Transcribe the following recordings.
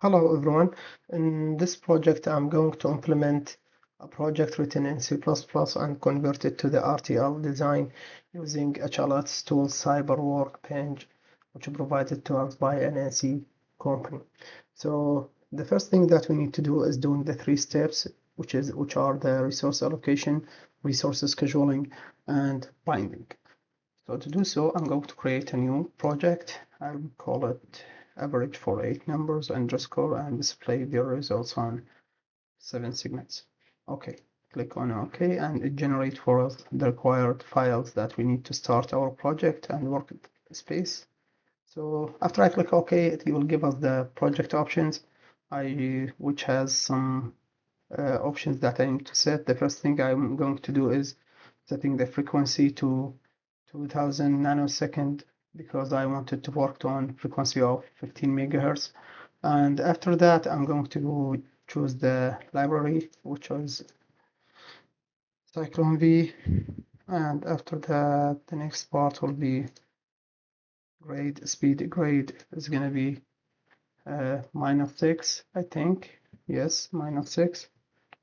Hello everyone. In this project, I'm going to implement a project written in C++ and convert it to the RTL design using HLT's tool CyberWorkBench, which is provided to us by an NC company. So the first thing that we need to do is doing the three steps, which are the resource allocation, resource scheduling, and binding. So to do so, I'm going to create a new project. I'll call it average for 8 numbers underscore and display the results on 7 segments. Okay, click on OK and it generates for us the required files that we need to start our project and workspace. So after I click OK, it will give us the project options, which has some options that I need to set. The first thing I'm going to do is setting the frequency to 2000 nanosecond because I wanted to work on frequency of 15 megahertz. And after that, I'm going to choose the library, which is Cyclone V. And after that, the next part will be speed grade is going to be -6, I think. Yes, -6.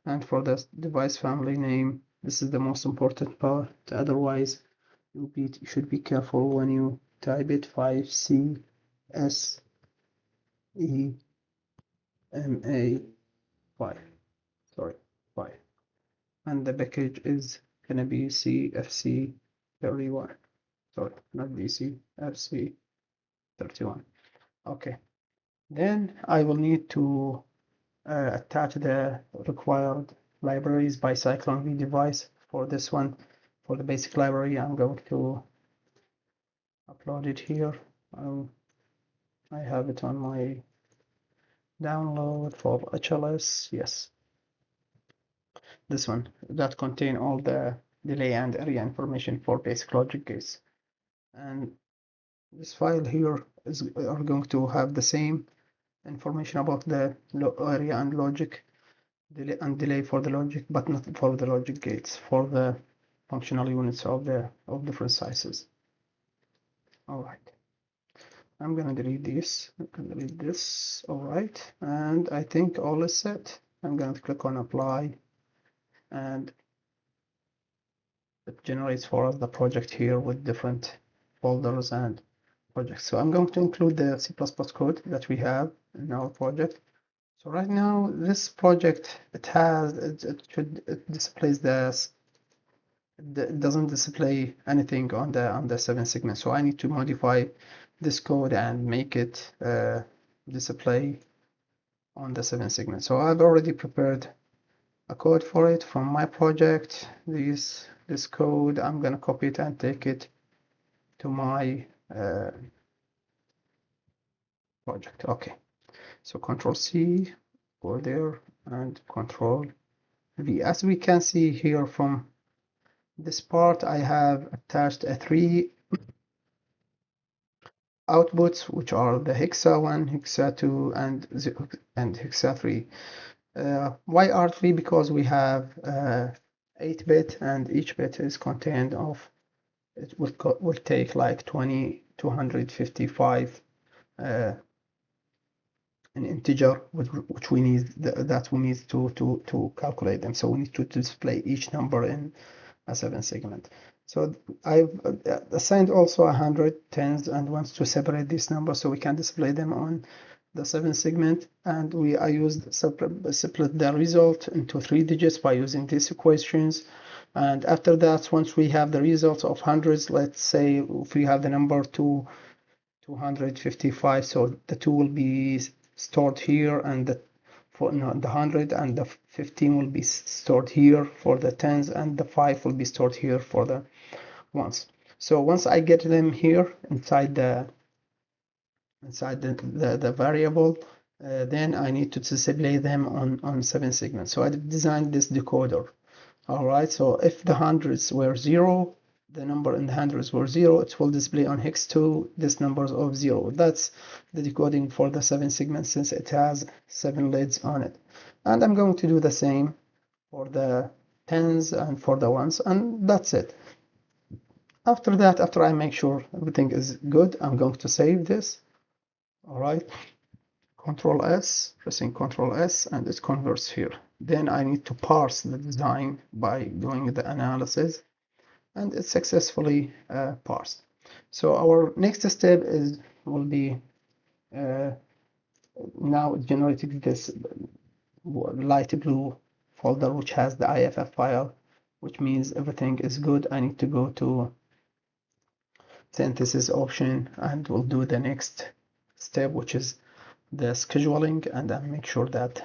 And for the device family name, this is the most important part. Otherwise, you should be careful when you type it. 5C S E M A 5. Sorry, 5. And the package is gonna be CFC 31. Sorry, not DC, FC 31. Okay. Then I will need to attach the required libraries by Cyclone V device. For this one, for the basic library, I'm going to upload it here. I have it on my download for HLS. Yes, this one that contain all the delay and area information for basic logic gates. And this file here are going to have the same information about the area and logic delay for the logic, but not for the logic gates, for the functional units of different sizes. All right. I'm gonna delete this. I'm gonna delete this. All right, and I think all is set. I'm going to click on apply, and it generates for us the project here with different folders and projects. So I'm going to include the C++ code that we have in our project. So right now, this project it displays it doesn't display anything on the 7 segments. So I need to modify this code and make it display on the 7 segments. So I've already prepared a code for it from my project. This code, I'm gonna copy it and take it to my project. Okay, so Control C, go there, and Control V. As we can see here from this part, I have attached a 3 outputs, which are the hexa 1, hexa 2, and hexa 3. Why are 3? Because we have 8-bit, and each bit is contained of, it will take like 255 an integer which we need that we need to calculate them. So we need to display each number in a 7 segment. So I've assigned also 100 tens and ones to separate these numbers so we can display them on the 7 segment. And I used split the result into 3 digits by using these equations. And after that, once we have the results of hundreds, let's say if we have the number 255, so the 2 will be stored here, and the 100 and the 15 will be stored here for the tens, and the 5 will be stored here for the ones. So once I get them here inside the variable, then I need to display them on 7 segments. So I designed this decoder. All right, so if the hundreds were 0, the number in the hundreds were 0, it will display on hex 2 this numbers of 0. That's the decoding for the 7 segments since it has 7 lids on it. And I'm going to do the same for the tens and for the ones, and that's it. After that, after I make sure everything is good, I'm going to save this. All right, Control S, pressing Control S, and it converts here. Then I need to parse the design by doing the analysis, and it's successfully parsed. So our next step will be now generating this light blue folder which has the IFF file, which means everything is good. I need to go to synthesis option and we'll do the next step, which is the scheduling, and then make sure that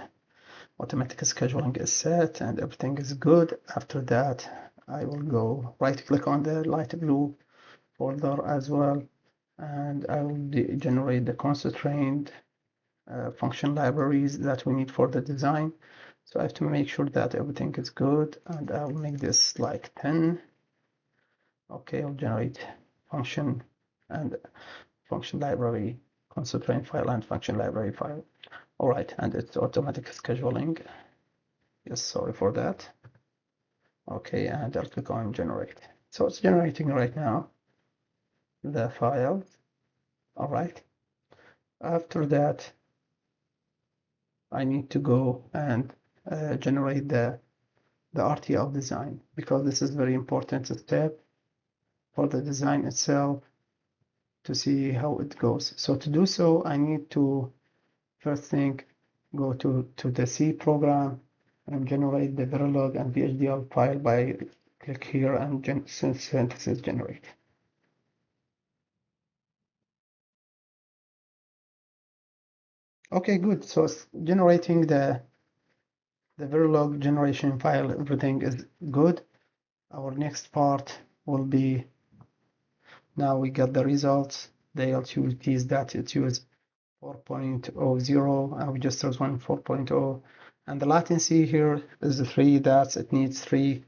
automatic scheduling is set and everything is good. After that, I will go right click on the light blue folder as well, and I will generate the constrained function libraries that we need for the design. So I have to make sure that everything is good, and I'll make this like 10. Okay, I'll generate function and function library, constraint file and function library file. All right, and it's automatic scheduling. Yes, sorry for that. Okay, and I'll click on generate. So it's generating right now the file. All right. After that, I need to go and generate the RTL design, because this is very important step for the design itself to see how it goes. So to do so, I need to first thing go to the C program and generate the Verilog and VHDL file by click here and synthesis generate. Okay, good. So it's generating the Verilog generation file, everything is good. Our next part will be, now we got the results. The LUTs that it used 4.00 and we just chose one 4.0, and the latency here is 3. That it needs 3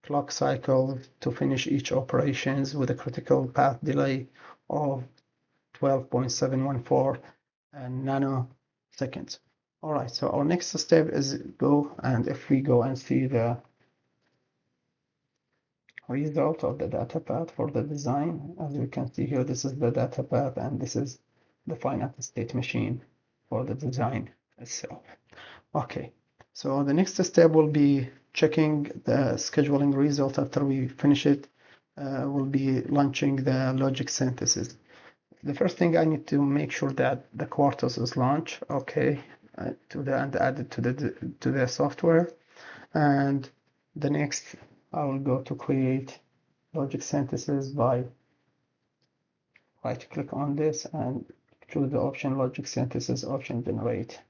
clock cycles to finish each operations with a critical path delay of 12.714 nanoseconds. All right, so our next step is go, and if we go and see the result of the data path for the design, as you can see here, this is the data path and this is the final state machine for the design itself. Okay, so the next step will be checking the scheduling result. After we finish it, we'll be launching the logic synthesis. The first thing, I need to make sure that the Quartus is launched, okay, and added to the software. And the next, I will go to create logic synthesis by right click on this and choose the option logic synthesis option generate,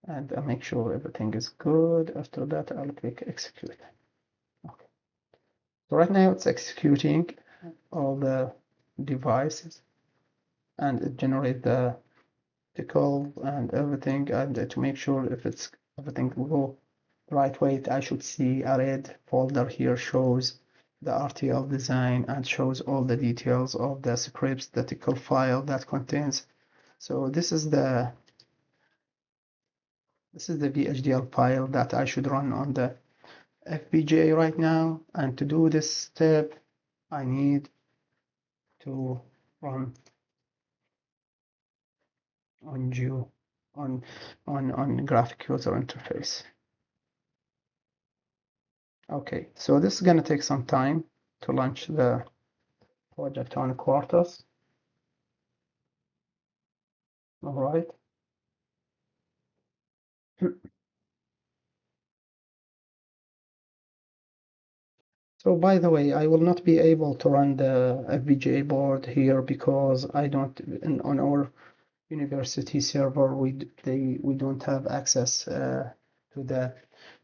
and I make sure everything is good. After that, I'll click execute. Okay. So right now it's executing all the devices and it generates the tickle and everything, and to make sure if it's everything will go the right way, I should see a red folder here shows the RTL design and shows all the details of the scripts, the tickle file that contains. So this is the VHDL file that I should run on the FPGA right now, and to do this step I need to run on graphic user interface. Okay, so this is going to take some time to launch the project on Quartus. All right. So by the way, I will not be able to run the FPGA board here because I don't, on our university server, we don't have access to the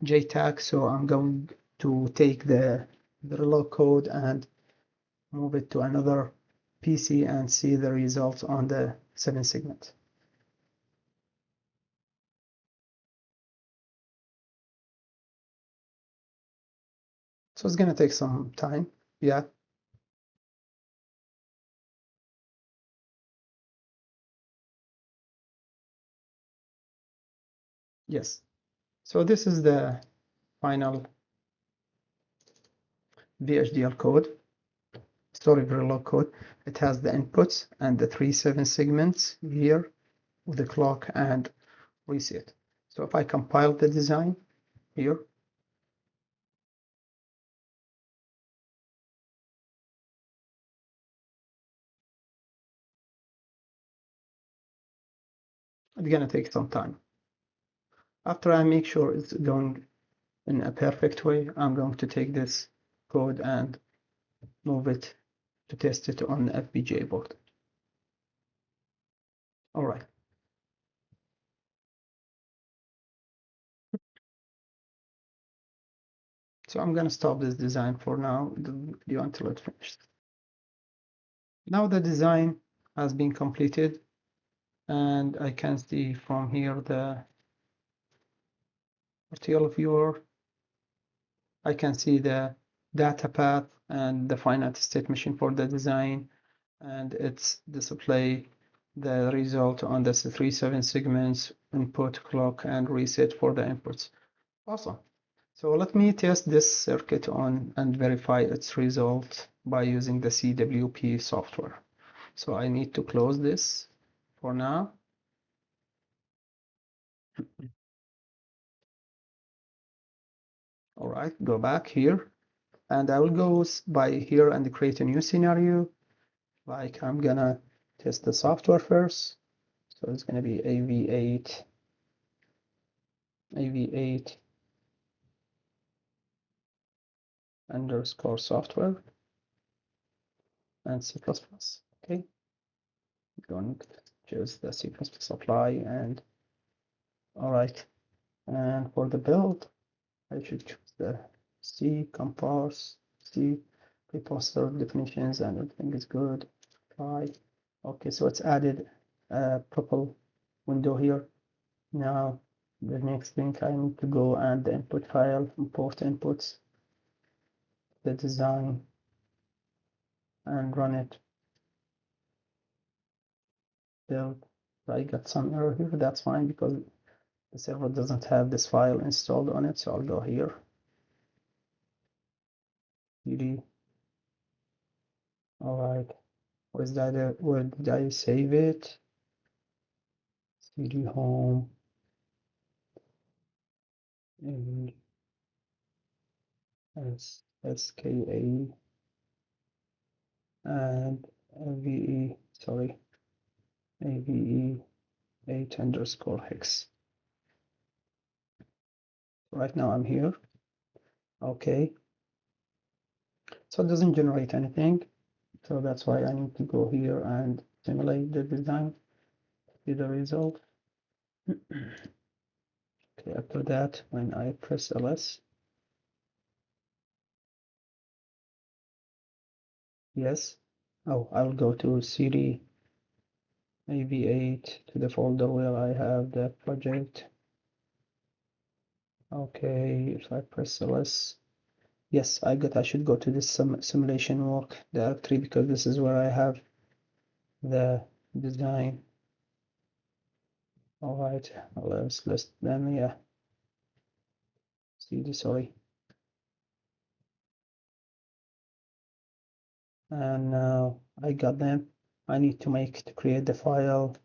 JTAG. So I'm going to take the Verilog code and move it to another PC and see the results on the 7 segment. So it's going to take some time. Yeah. Yes. So this is the final VHDL code, story Verilog code. It has the inputs and the 3 7 segments here of the clock and reset. So if I compile the design here, it's gonna take some time. After I make sure it's going in a perfect way, I'm going to take this code and move it to test it on the FPGA board. All right. So I'm gonna stop this design for now, the video until it finishes. Now the design has been completed, and I can see from here the RTL viewer. I can see the data path and the finite state machine for the design, and it's display the result on the 37 segments, input, clock, and reset for the inputs. Awesome. So let me test this circuit on and verify its result by using the CWP software. So I need to close this for now. All right, go back here, and I will go by here and create a new scenario. Like I'm gonna test the software first. So it's gonna be AV8 underscore software and C++. Okay, going to choose the C++ apply, and all right. And for the build, I should choose the C compose, C preposter definitions, and everything is good. Apply. Okay, so it's added a purple window here. Now the next thing I need to go and the input file, import inputs, the design, and run it. Build. I got some error here. That's fine because the server doesn't have this file installed on it. So I'll go here. cd. All right. Where did I save it? cd home. And ska and ave, sorry, ave 8 underscore hex. Right now I'm here. Okay, so it doesn't generate anything, so that's why I need to go here and simulate the design, see the result. Okay, after that, when I press ls, yes, oh, I'll go to cd av8 to the folder where I have the project. Okay, if I press ls, yes, I should go to this simulation work directory because this is where I have the design. All right, let's list them. Yeah, cd, sorry. And now I got them. I need to create the file.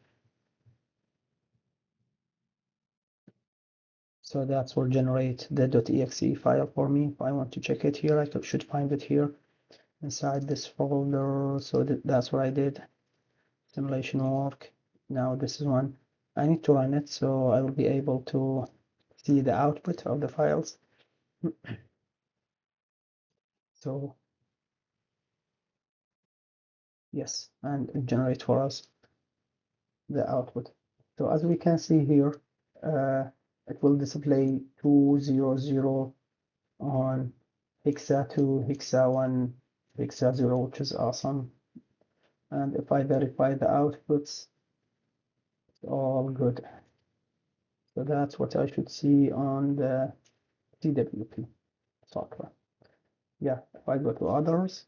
So that's will generate the .exe file for me. If I want to check it here, I should find it here inside this folder. So that's what I did. Simulation work. Now this is one. I need to run it so I will be able to see the output of the files. So yes, and generate for us the output. So as we can see here, it will display 200 on hexa 2, hexa 1, hexa 0, which is awesome. And if I verify the outputs, it's all good. So that's what I should see on the CWP software. Yeah, if I go to others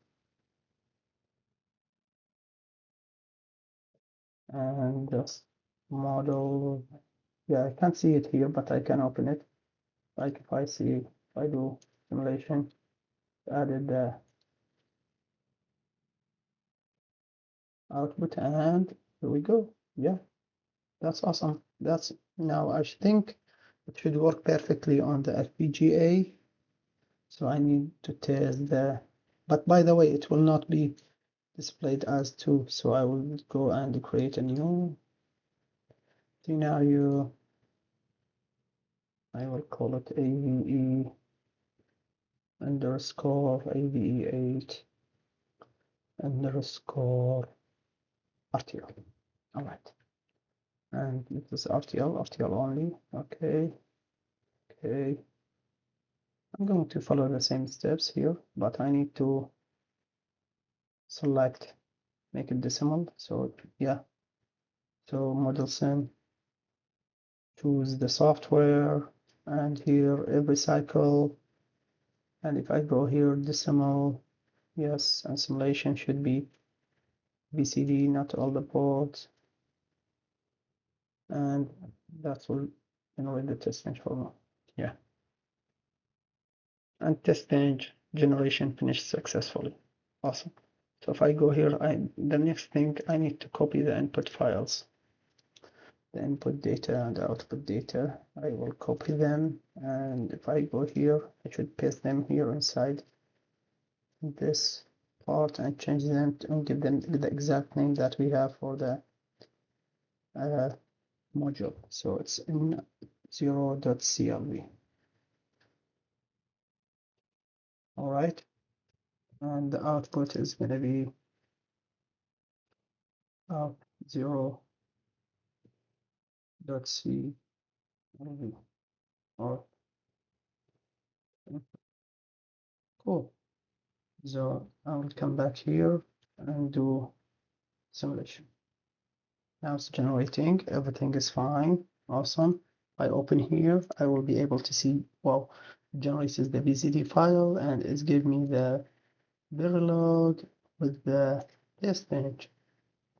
and just model, yeah, I can't see it here, but I can open it. Like if I do simulation, added the output, and here we go. Yeah, That's awesome. That's now I think it should work perfectly on the FPGA. So I need to test the, but by the way, it will not be displayed as 2. So I will go and create a new scenario. I will call it AVE underscore AVE8 underscore RTL. All right. And this is RTL only. Okay. Okay. I'm going to follow the same steps here, but I need to select, make it decimal. So yeah. So model sim, choose the software, and here every cycle. And if I go here decimal, yes, and simulation should be BCD, not all the ports. And that will generate the test bench formula. Yeah. And test bench generation finished successfully. Awesome. So if I go here, the next thing I need to copy the input files. The input data and the output data, I will copy them, and if I go here, I should paste them here inside this part and change them and give them the exact name that we have for the module. So it's in 0.clv. All right, and the output is going to be out 0.clv. Or cool. So I will come back here and do simulation. Now it's generating, everything is fine, awesome. I open here, I will be able to see, well, it generates the BCD file and it's giving me the Verilog with the test bench.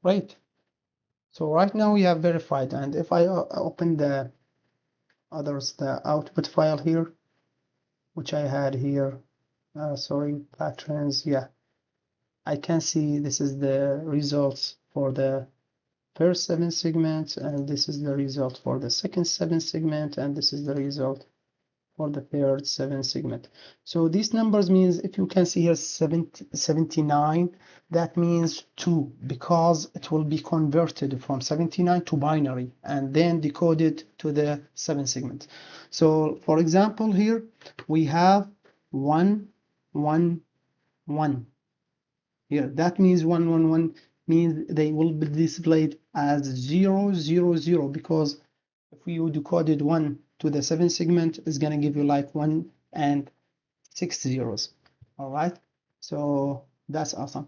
Great. So right now we have verified, and if I open the others, the output file here, which I had here, sorry, patterns, yeah, I can see this is the results for the first 7 segments, and this is the result for the second 7 segment, and this is the result for the third 7 segment. So these numbers means, if you can see here 79, that means 2, because it will be converted from 79 to binary and then decoded to the 7 segment. So for example here we have 1 1 1 here. That means 1 1 1 means they will be displayed as 0 0 0, because if you decoded 1 to the 7 segment, it's going to give you like 1 and 6 zeros. All right, so that's awesome.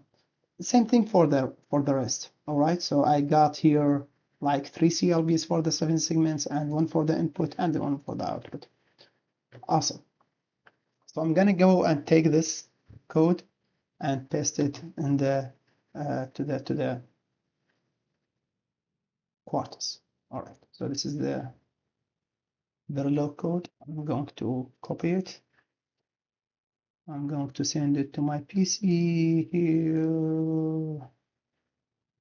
Same thing for the rest. All right, so I got here like 3 CLBs for the 7 segments and 1 for the input and 1 for the output. Awesome. So I'm going to go and take this code and paste it in the to the Quartus. All right, so this is the Verilog code. I'm going to copy it. I'm going to send it to my PC here.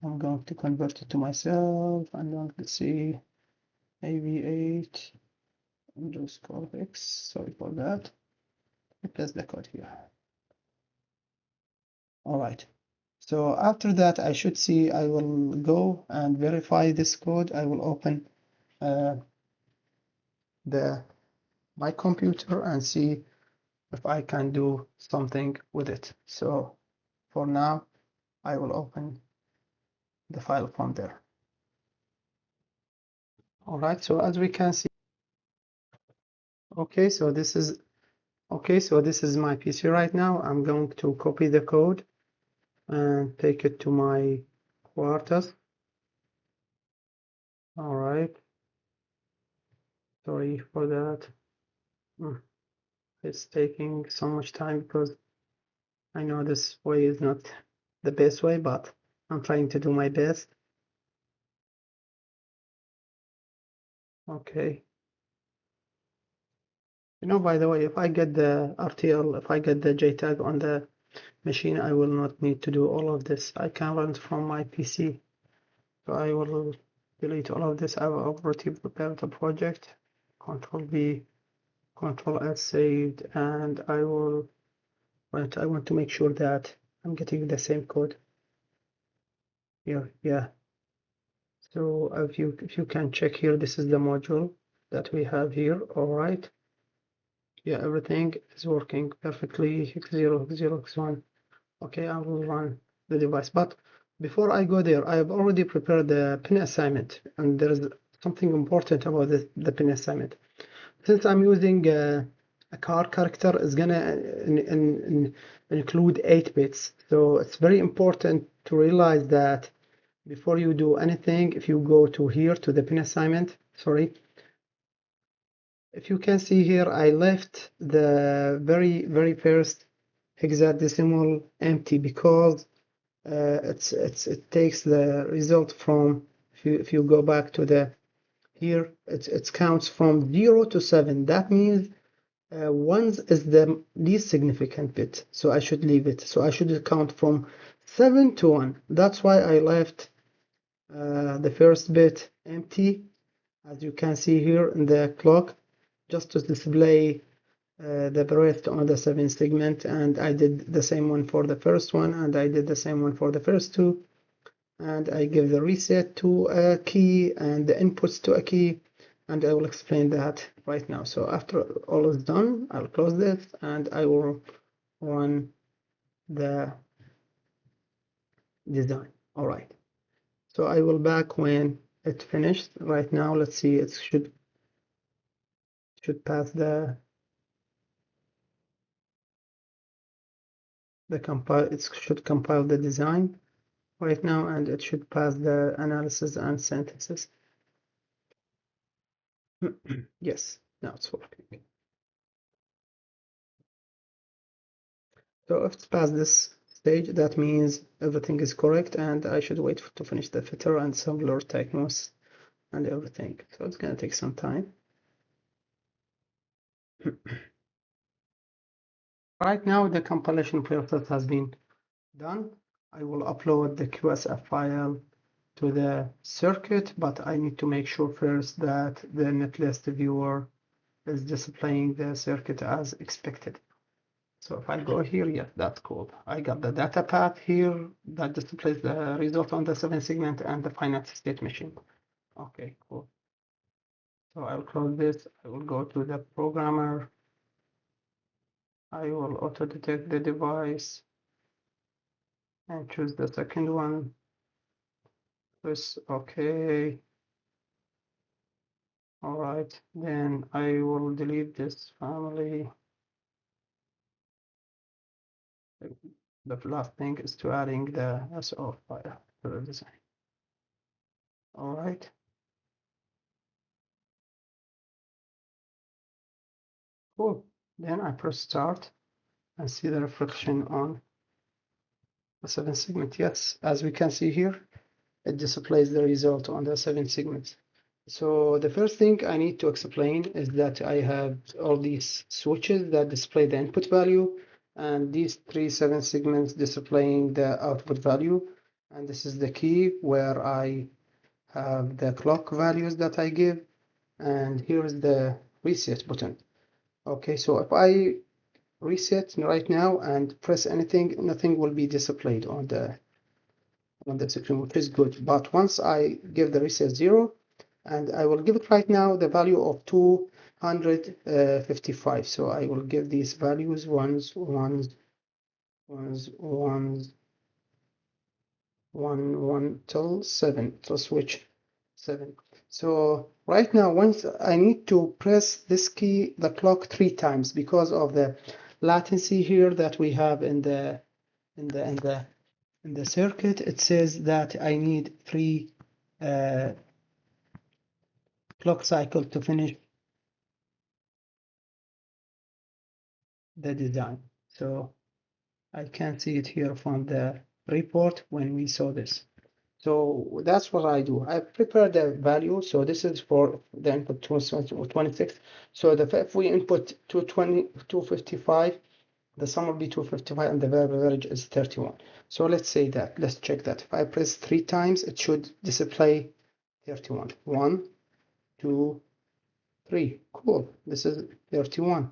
I'm going to convert it to myself. I'm going to see AV8 underscore X. Sorry for that. I paste the code here. All right. So after that, I should see, I will go and verify this code. I will open my computer and see if I can do something with it. So for now, I will open the file from there. All right, so as we can see, okay, so this is my PC right now. I'm going to copy the code and take it to my Quartus. All right, sorry for that. It's taking so much time because I know this way is not the best way, but I'm trying to do my best. Okay. You know, by the way, if I get the RTL, if I get the JTAG on the machine, I will not need to do all of this. I can run it from my PC. So I will delete all of this. I've already prepared the project. Control V, Control S saved, and I will, right, I want to make sure that I'm getting the same code here. Yeah. So if you can check here, this is the module that we have here. All right. Yeah, everything is working perfectly. X0, X0, X1. Okay, I will run the device. But before I go there, I have already prepared the pin assignment, and there is something important about the pin assignment. Since I'm using a car character, it's gonna include 8 bits. So it's very important to realize that before you do anything, if you go to here to the pin assignment, sorry, if you can see here, I left the very first hexadecimal empty because it takes the result from, if you go back to the here, it counts from 0 to 7. That means 1 is the least significant bit, so I should leave it. So I should count from 7 to 1. That's why I left the first bit empty, as you can see here in the clock, just to display the breadth on the 7 segment. And I did the same one for the first one, and I did the same one for the first two. And I give the reset to a key and the inputs to a key, and I will explain that right now. So after all is done, I'll close this and I will run the design. All right. So I will back when it finished. Right now, let's see, it should pass the compile. It should compile the design right now, and it should pass the analysis and synthesis. Yes, now it's working. So if it's past this stage, that means everything is correct, and I should wait to finish the filter and assembler diagnose and everything. So it's going to take some time. Right now, the compilation process has been done. I will upload the QSF file to the circuit, but I need to make sure first that the netlist viewer is displaying the circuit as expected. So if I go here, yes, that's cool. I got the data path here that displays the result on the 7 segment and the finite state machine. Okay, cool. So I'll close this. I will go to the programmer. I will auto detect the device and choose the second one. Press OK. All right, then I will delete this family. The last thing is to adding the SO file to the design. All right. Cool. Then I press start and see the reflection on the 7 segment. Yes, as we can see here, it displays the result on the 7 segments. So the first thing I need to explain is that I have all these switches that display the input value, and these 3 7 segments displaying the output value. And this is the key where I have the clock values that I give, and here's the reset button. Okay, so if I reset right now and press anything, nothing will be displayed on the screen, which is good. But once I give the reset 0, and I will give it right now the value of 255. So I will give these values ones, ones, ones, ones, 1, 1 till 7, till switch 7. So right now, once I need to press this key, the clock 3 times because of the latency here that we have in the circuit. It says that I need 3 clock cycle to finish the design. So I can see it here from the report when we saw this. So that's what I do. I prepare the value. So this is for the input 26. So if we input 255, the sum will be 255 and the average is 31. So let's say that. Let's check that. If I press 3 times, it should display 31. 1, 2, 3. Cool. This is 31.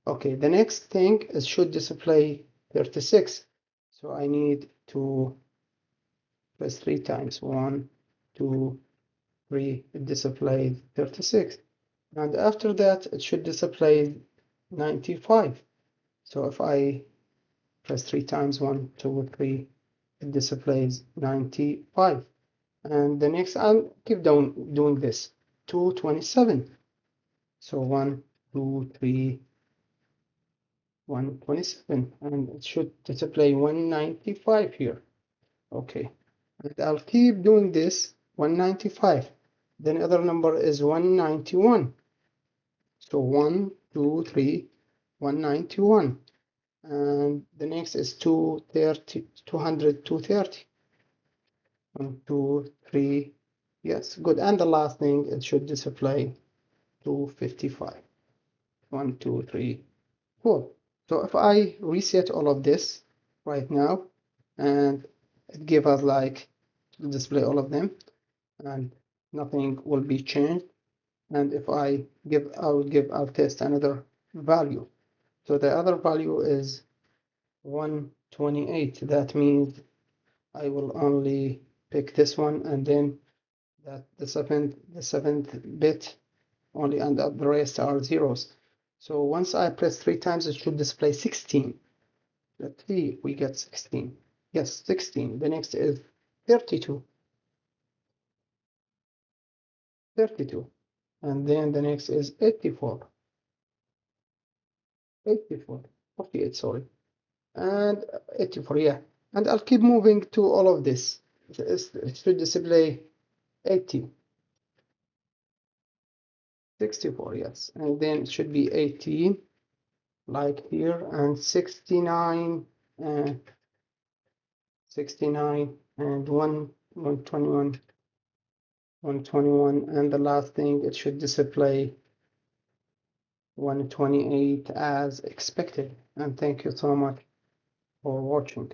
Okay, the next thing is should display 36. So I need to press 3 times. 1, 2, 3. It displays 36. And after that, it should display 95. So if I press 3 times, 1, 2, 3, it displays 95. And the next, I'll keep doing this. 227. So 1, 2, 3, 127, and it should display 195 here. Okay, and I'll keep doing this. 195. Then other number is 191. So 1, 2, 3, 191. And the next is 230, 200, 230. 1, 2, 3. Yes, good. And the last thing, it should display 255. 1, 2, 3, 4. So if I reset all of this right now, and it give us like to display all of them, and nothing will be changed. And if I I'll test another value. So the other value is 128. That means I will only pick this one, and then that the seventh bit only, and the rest are zeros. So once I press 3 times, it should display 16. Let's see if we get 16. Yes, 16. The next is 32. 32. And then the next is 84. 84. 48, sorry. And 84, yeah. And I'll keep moving to all of this. It should display 80. 64, yes. And then it should be 18, like here, and 69, and 69, and 121, 121, and the last thing, it should display 128 as expected. And thank you so much for watching.